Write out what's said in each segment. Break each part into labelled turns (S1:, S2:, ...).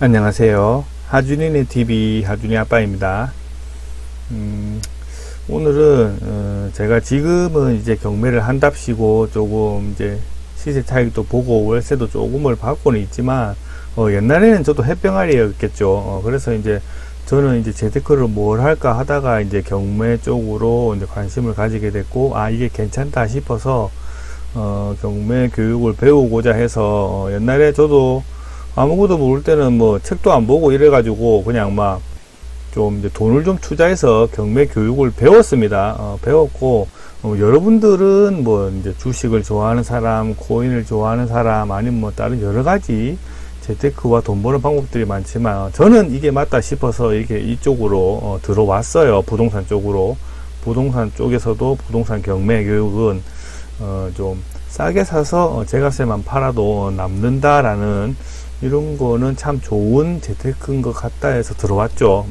S1: 안녕하세요. 하준이네 TV 하준이 아빠입니다. 오늘은 제가 지금은 이제 경매를 한답시고 조금 이제 시세 차익도 보고 월세도 조금을 받고는 있지만 옛날에는 저도 햇병아리였겠죠. 그래서 이제 저는 이제 재테크를 뭘 할까 하다가 이제 경매 쪽으로 이제 관심을 가지게 됐고, 이게 괜찮다 싶어서 경매 교육을 배우고자 해서 옛날에 저도 아무것도 모를 때는 뭐 책도 안 보고 이래가지고 그냥 막 좀 이제 돈을 좀 투자해서 경매 교육을 배웠습니다. 배웠고, 여러분들은 뭐 이제 주식을 좋아하는 사람, 코인을 좋아하는 사람, 아니면 뭐 다른 여러 가지 재테크와 돈 버는 방법들이 많지만 저는 이게 맞다 싶어서 이게 이쪽으로 들어왔어요. 부동산 쪽으로. 부동산 쪽에서도 부동산 경매 교육은 좀 싸게 사서 제값에만 팔아도 남는다라는 이런 거는 참 좋은 재테크인 것 같다 해서 들어왔죠.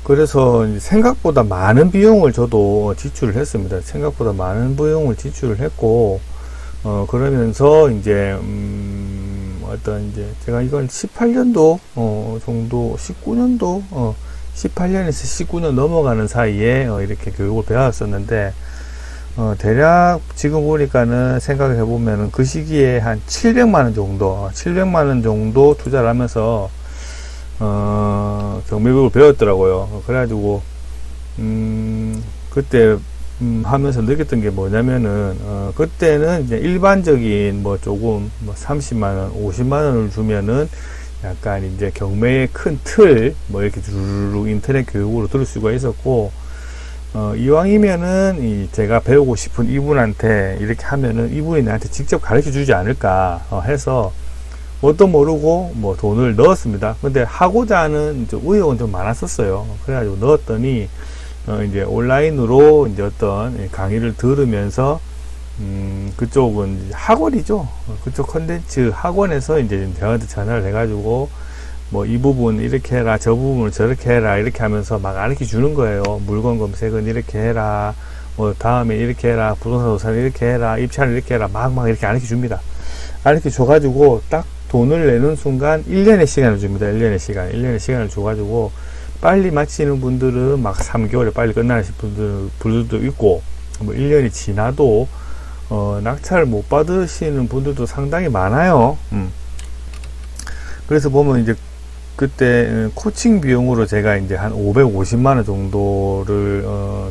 S1: 그래서 생각보다 많은 비용을 저도 지출을 했습니다. 생각보다 많은 비용을 지출을 했고, 그러면서 이제 어떤 이제 제가 이걸 18년도 정도, 19년도 18년에서 19년 넘어가는 사이에 이렇게 교육을 배웠었는데, 대략 지금 보니까는 생각을 해보면은 그 시기에 한 700만원 정도 투자를 하면서 경매교육을 배웠더라고요. 그래가지고 그때 하면서 느꼈던 게 뭐냐면은 그때는 이제 일반적인 뭐 조금 뭐 30만원 50만원을 주면은 약간 이제 경매의 큰 틀 뭐 이렇게 주르륵 인터넷 교육으로 들을 수가 있었고, 이왕이면은 제가 배우고 싶은 이분한테 이렇게 하면은 이분이 나한테 직접 가르쳐 주지 않을까 해서 뭣도 모르고 뭐 돈을 넣었습니다. 근데 하고자 하는 이제 의욕은 좀 많았었어요. 그래가지고 넣었더니 이제 온라인으로 이제 어떤 강의를 들으면서 그쪽은 학원이죠. 그쪽 컨텐츠 학원에서 이제 저한테 전화를 해가지고 뭐 이 부분 이렇게 해라, 저 부분을 저렇게 해라, 이렇게 하면서 막 가르쳐 주는 거예요. 물건 검색은 이렇게 해라, 뭐 다음에 이렇게 해라, 부동산 조사를 이렇게 해라, 입찰을 이렇게 해라, 막 이렇게 가르쳐 줍니다. 가르쳐 줘가지고 딱 돈을 내는 순간 1년의 시간을 줍니다. 1년의 시간을 줘가지고 빨리 마치는 분들은 막 3개월에 빨리 끝나는 분들도 있고, 뭐 1년이 지나도 낙찰을 못 받으시는 분들도 상당히 많아요. 그래서 보면 이제 그때 코칭 비용으로 제가 이제 한 550만원 정도를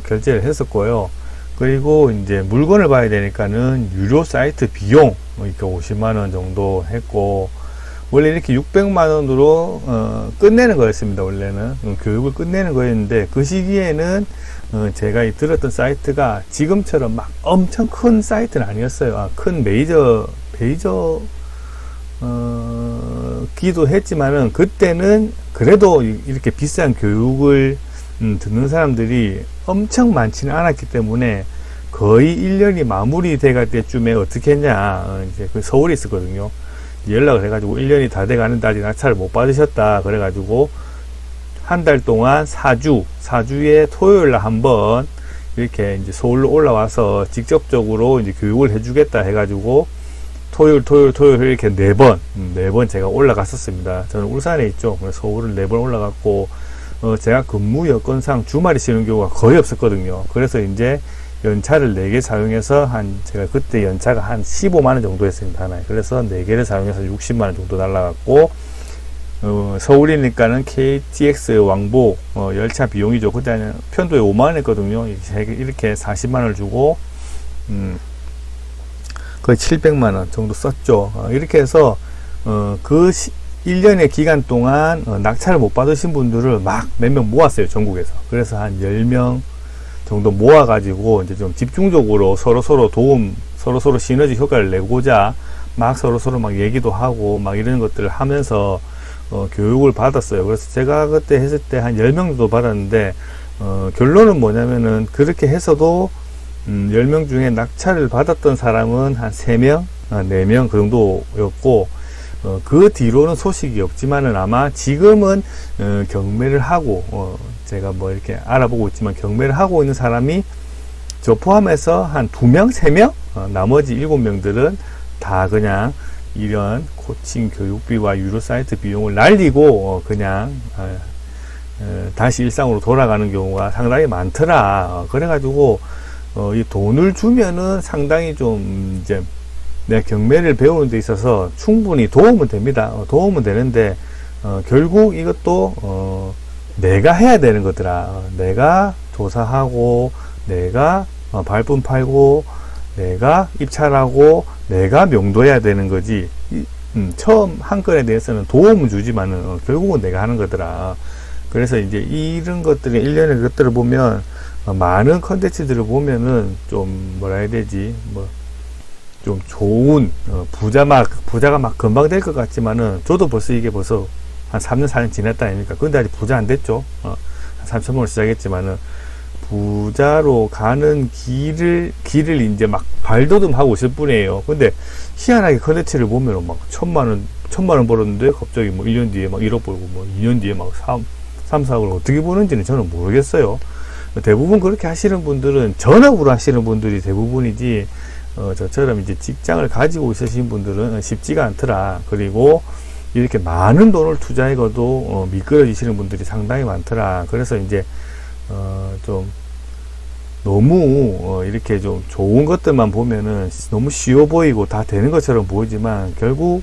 S1: 결제를 했었고요. 그리고 이제 물건을 봐야 되니까는 유료 사이트 비용 이렇게 50만원 정도 했고, 원래 이렇게 600만원으로 끝내는 거였습니다. 원래는 교육을 끝내는 거였는데, 그 시기에는 제가 들었던 사이트가 지금처럼 막 엄청 큰 사이트는 아니었어요. 큰 메이저 기도 했지만은 그때는 그래도 이렇게 비싼 교육을 듣는 사람들이 엄청 많지는 않았기 때문에 거의 1년이 마무리돼 갈 때쯤에 어떻게 했냐, 이제 그 서울에 있었거든요. 연락을 해가지고 1년이 다 돼가는데 아직 낙찰을 못 받으셨다. 그래가지고 한 달 동안 4주에 토요일날 한번 이렇게 이제 서울로 올라와서 직접적으로 이제 교육을 해주겠다 해가지고 토요일 이렇게 4번 제가 올라갔었습니다. 저는 울산에 있죠. 그래서 서울을 4번 올라갔고, 제가 근무 여건상 주말에 쉬는 경우가 거의 없었거든요. 그래서 이제 연차를 4개 사용해서 제가 그때 연차가 한 15만원 정도 했습니다. 하나에. 그래서 4개를 사용해서 60만원 정도 날라갔고, 서울이니까는 KTX 왕복, 열차 비용이죠. 그때는 편도에 5만원 했거든요. 이렇게 40만원을 주고, 거의 700만원 정도 썼죠. 이렇게 해서 그 1년의 기간 동안 낙찰을 못 받으신 분들을 막 몇 명 모았어요. 전국에서. 그래서 한 10명 정도 모아가지고 이제 좀 집중적으로 서로서로 서로서로 시너지 효과를 내고자 막 서로서로 막 얘기도 하고 막 이런 것들을 하면서 교육을 받았어요. 그래서 제가 그때 했을 때 한 10명 정도 받았는데, 결론은 뭐냐면은 그렇게 해서도 10명 중에 낙찰을 받았던 사람은 한 3명, 4명 그 정도였고, 그 뒤로는 소식이 없지만은 아마 지금은 경매를 하고, 제가 뭐 이렇게 알아보고 있지만 경매를 하고 있는 사람이 저 포함해서 한 2명, 3명, 나머지 7명들은 다 그냥 이런 코칭 교육비와 유료 사이트 비용을 날리고 그냥 다시 일상으로 돌아가는 경우가 상당히 많더라. 그래가지고 이 돈을 주면은 상당히 좀 이제 내가 경매를 배우는 데 있어서 충분히 도움은 됩니다. 도움은 되는데 결국 이것도 내가 해야 되는 거더라. 내가 조사하고 내가 발품 팔고 내가 입찰하고 내가 명도해야 되는 거지. 처음 한 건에 대해서는 도움은 주지만은 결국은 내가 하는 거더라. 그래서 이제 이런 것들이 일련의 것들을 보면 많은 컨텐츠들을 보면은 좀 뭐라 해야 되지, 뭐 좀 좋은 부자가 막 금방 될 것 같지만은 저도 벌써 이게 벌써 한 3년 4년 지났다 아닙니까? 근데 아직 부자 안 됐죠. 한 3천만 원 시작했지만은 부자로 가는 길을 이제 막 발돋움하고 있을 뿐이에요. 근데 희한하게 컨텐츠를 보면 막 천만 원 벌었는데 갑자기 뭐 1년 뒤에 막 1억 벌고 뭐 2년 뒤에 막 3, 4억을 어떻게 버는지는 저는 모르겠어요. 대부분 그렇게 하시는 분들은 전업으로 하시는 분들이 대부분이지, 저처럼 이제 직장을 가지고 있으신 분들은 쉽지가 않더라. 그리고 이렇게 많은 돈을 투자해가도 미끄러지시는 분들이 상당히 많더라. 그래서 이제 좀 너무 이렇게 좀 좋은 것들만 보면은 너무 쉬워 보이고 다 되는 것처럼 보이지만 결국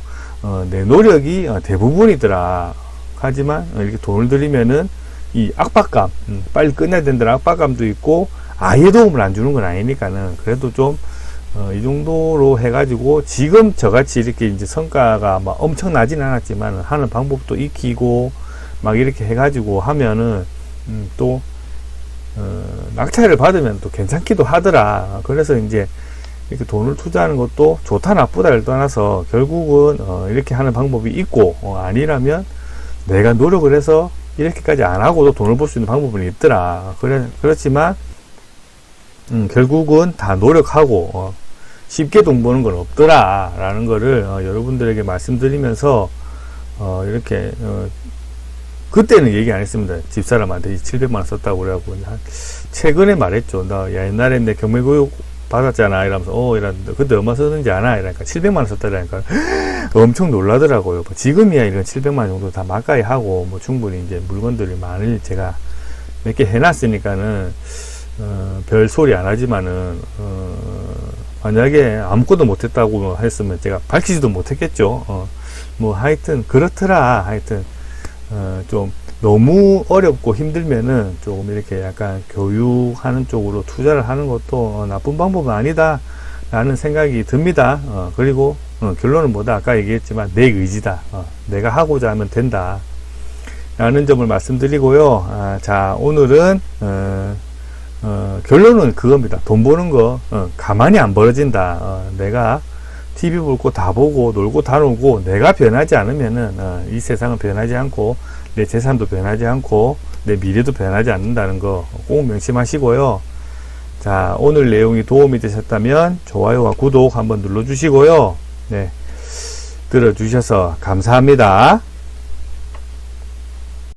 S1: 내 노력이 대부분이더라. 하지만 이렇게 돈을 들이면은 이 압박감, 빨리 끝내야 된다는 압박감도 있고 아예 도움을 안 주는 건 아니니까는 그래도 좀 이 정도로 해가지고 지금 저같이 이렇게 이제 성과가 막 엄청나진 않았지만 하는 방법도 익히고 막 이렇게 해가지고 하면은 또 낙찰을 받으면 또 괜찮기도 하더라. 그래서 이제 이렇게 돈을 투자하는 것도 좋다 나쁘다를 떠나서 결국은 이렇게 하는 방법이 있고 아니라면 내가 노력을 해서 이렇게까지 안 하고도 돈을 벌 수 있는 방법은 있더라. 그렇지만 결국은 다 노력하고 쉽게 돈 버는 건 없더라 라는 거를 여러분들에게 말씀드리면서 이렇게 그때는 얘기 안 했습니다. 집사람한테 700만 원 썼다고 그래갖고 최근에 말했죠. 나 옛날에 내 경매교육 받았잖아 이러면서 이랬는데 그때 얼마 썼는지 아나 이러니까 700만 원 썼다라니까 엄청 놀라더라고요. 지금이야 이런 700만 원 정도 다 막가이 하고 뭐 충분히 이제 물건들이 많이 제가 몇 개 해놨으니까는 별 소리 안 하지만은 만약에 아무것도 못했다고 했으면 제가 밝히지도 못했겠죠. 뭐 하여튼 그렇더라. 하여튼 좀 너무 어렵고 힘들면은 조금 이렇게 약간 교육하는 쪽으로 투자를 하는 것도 나쁜 방법은 아니다 라는 생각이 듭니다. 그리고 결론은 뭐다? 아까 얘기했지만 내 의지다. 내가 하고자 하면 된다 라는 점을 말씀드리고요. 자, 오늘은 결론은 그겁니다. 돈 버는 거 가만히 안 벌어진다. 내가 TV 볼 거 다 보고 놀고 다 놀고 내가 변하지 않으면은 이 세상은 변하지 않고 내 재산도 변하지 않고 내 미래도 변하지 않는다는 거 꼭 명심하시고요. 자, 오늘 내용이 도움이 되셨다면 좋아요와 구독 한번 눌러주시고요. 네, 들어주셔서 감사합니다.